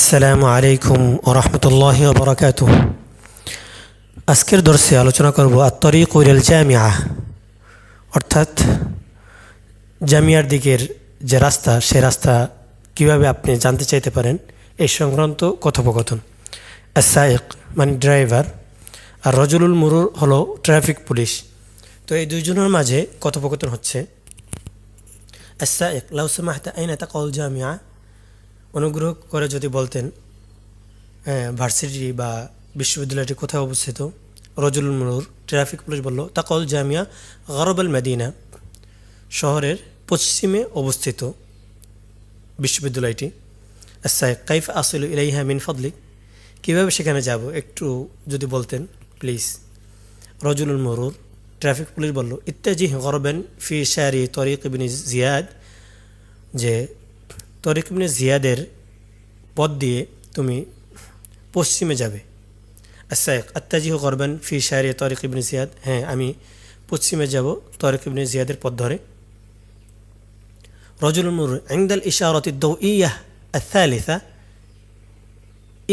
আসসালামু আলাইকুম ওরহমতুল্লাহি ওবরাকাতু। আজকের দর্শে আলোচনা করব আত-তরিক ইলাল জামিআ, অর্থাৎ জামিয়ার দিকের যে রাস্তা, সে রাস্তা কীভাবে আপনি জানতে চাইতে পারেন এই সংক্রান্ত কথোপকথন। আস-সাইক মানে ড্রাইভার, আর রজুলুল মুরুর হলো ট্রাফিক পুলিশ। তো এই দুইজনের মাঝে কথোপকথন হচ্ছে। আস-সাইক লাউ সামাহতা আইনা তাকাউল জামিআ, অনুগ্রহ করে যদি বলতেন ভার্সিটি বা বিশ্ববিদ্যালয়টি কোথায় অবস্থিত। রজুলুল মুরুর ট্রাফিক পুলিশ বলল তাকাউল জামিয়া গরবাল মদিনা, শহরের পশ্চিমে অবস্থিত বিশ্ববিদ্যালয়টি। আসাইক কাইফ আসিলু ইলাইহা মিন ফাদলিক, কীভাবে সেখানে যাব একটু যদি বলতেন প্লিজ। রজুলুল মুরুর ট্রাফিক পুলিশ বলল ইত্তাজিহ গরবান ফি শারি তরিক ইবনে জিয়াদ, যে তরিক ইবনে জিয়াদের পথ দিয়ে তুমি পশ্চিমে যাবে। আসাইক আত্তাজিহ গরবান ফি শারি তরিক ইবনে জিয়াদ, হ্যাঁ আমি পশ্চিমে যাব তরিক ইবনে জিয়াদের পথ ধরে। রজুলুল মুরুর ইনদাল ইশারাতি দাওইয়াহ আল-থালিসা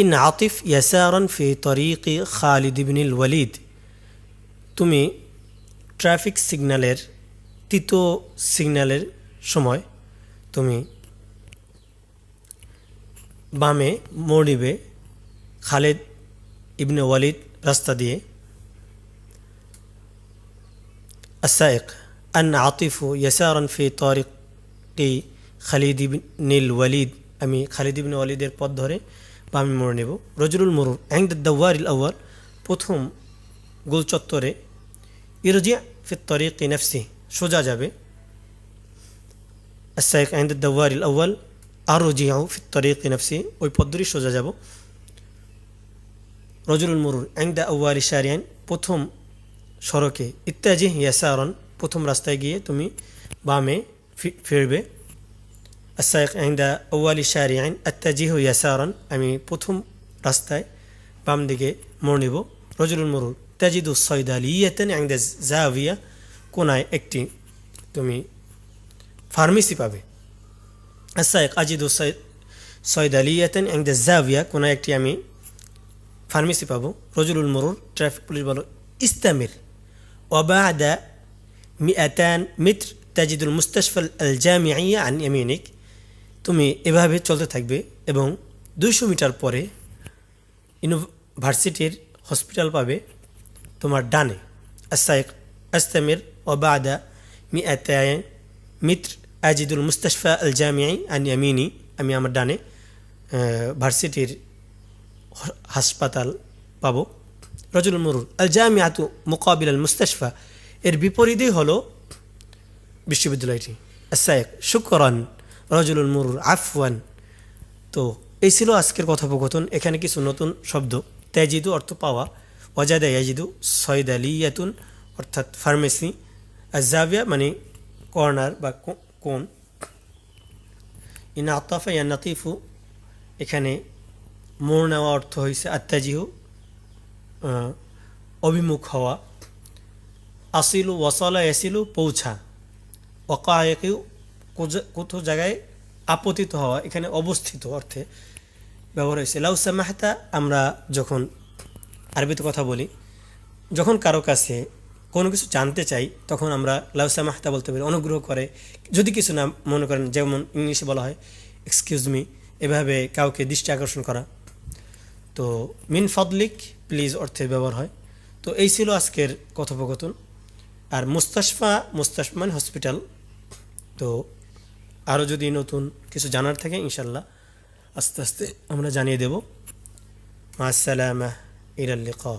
ইন আতিফ ইয়াসারান ফি তরিকি খালিদ ইবনুল ওয়ালিদ, তুমি ট্রাফিক সিগন্যালের তৃতীয় সিগন্যালের সময় তুমি বামে মোড় নিবে খালিদ ইবনে ওয়ালিদ রাস্তা দিয়ে। আসাইক আন আতিফু ইয়াসারান ফি তরিকি খালিদ ইবনুল ওয়ালিদ, আমি খালিদ ইবনে ওয়ালিদের পথ ধরে বামে মোড় নেব। রজুলুল মুরুর ইনদাদ দাওয়ারিল আউয়াল, প্রথম গোল চত্বরে। ইরজিয়া ফি তরিকি নাফসি, সোজা যাবে। আসাইক ইনদাদ দাওয়ারিল আউয়াল আরজিউ ফি তরিকি নাফসি, ওই পথ ধরেই সোজা যাব। রজুলুল মুরুর ইনদা আউয়ালি শারিয়ান, প্রথম সড়কে। ইত্তাজিহ ইয়াসারান, প্রথম রাস্তায় গিয়ে তুমি বামে ফিরবে। আসাইক ইনদা আউয়ালি শারিয়ান আত্তাজিহু ইয়াসারান, আমি প্রথম রাস্তায় বাম দিকে মোড় নিব। রজুলুল মুরুর তাজিদু সয়দালিয়াতান ইনদা জাভিয়া, কোনায় একটি তুমি ফার্মেসি পাবে। আসাইক আজিদু সয়দালিয়াতান ইনদা জাভিয়া, কোনায় একটি আমি ফার্মেসি পাবো। রজুলুল মুরুর ট্রাফিক পুলিশ বলো ইস্তামির ওয়াবাদা মিআতান মিত্র তাজিদুল মুস্তাশফা আল জামিইয়া আন ইয়ামিনিক, তুমি এভাবে চলতে থাকবে এবং 200 মিটার পরে ইউনিভার্সিটির হসপিটাল পাবে তোমার ডানে। আসাইক আস্তামির ওয়াবাদা মিআতান মিত্র আজিদুল মুস্তাশফা আল জামিই আন ইয়ামিনি, আমি আমার ডানে ভার্সিটির হাসপাতাল পাবো। রজুলুল মুরুর আল জামিআতু মুকাবিল আল মুস্তাশফা, এর বিপরীতেই হলো বিশ্ববিদ্যালয়টি। আসাইক শুকরান রজুলুল মুরুর আফওয়ান। তো এই ছিল আজকের কথোপকথন। এখানে কিছু নতুন শব্দ। তাজিদু অর্থ পাওয়া, ওয়াজাদা ইয়াজিদু সয়দালিয়াতুন অর্থাৎ ফার্মেসি, আজাভিয়া মানে কর্নার বা কোন। ইন আতাফা ইয়া নাতিফু, এখানে মোড় নেওয়া অর্থ হয়েছে আত্তাজিহু অভিমুখ হওয়া। আসিলু ওয়াসালা ইয়াসিলু পৌঁছা। ওয়াকায়কিউ কোথাও জায়গায় আপতিত হওয়া, এখানে অবস্থিত অর্থে ব্যবহার হয়েছে। লাউ সামাহতা, আমরা যখন আরবিতে কথা বলি, যখন কারো কাছে কোনো কিছু জানতে চাই তখন আমরা লাউ সামাহতা বলতে পারি, অনুগ্রহ করে। যদি কিছু না মনে করেন, যেমন ইংলিশে বলা হয় এক্সকিউজ মি, এভাবে কাউকে দৃষ্টি আকর্ষণ করা। তো মিন ফদলিক প্লিজ অর্থে ব্যবহার হয়। তো এই ছিল আজকের কথোপকথন। আর মুস্তাশফা মানে হসপিটাল। তো আরও যদি নতুন কিছু জানার থাকে ইনশাল্লাহ আস্তে আস্তে আমরা জানিয়ে দেব। মা আসসালামা ইলাল লিকা।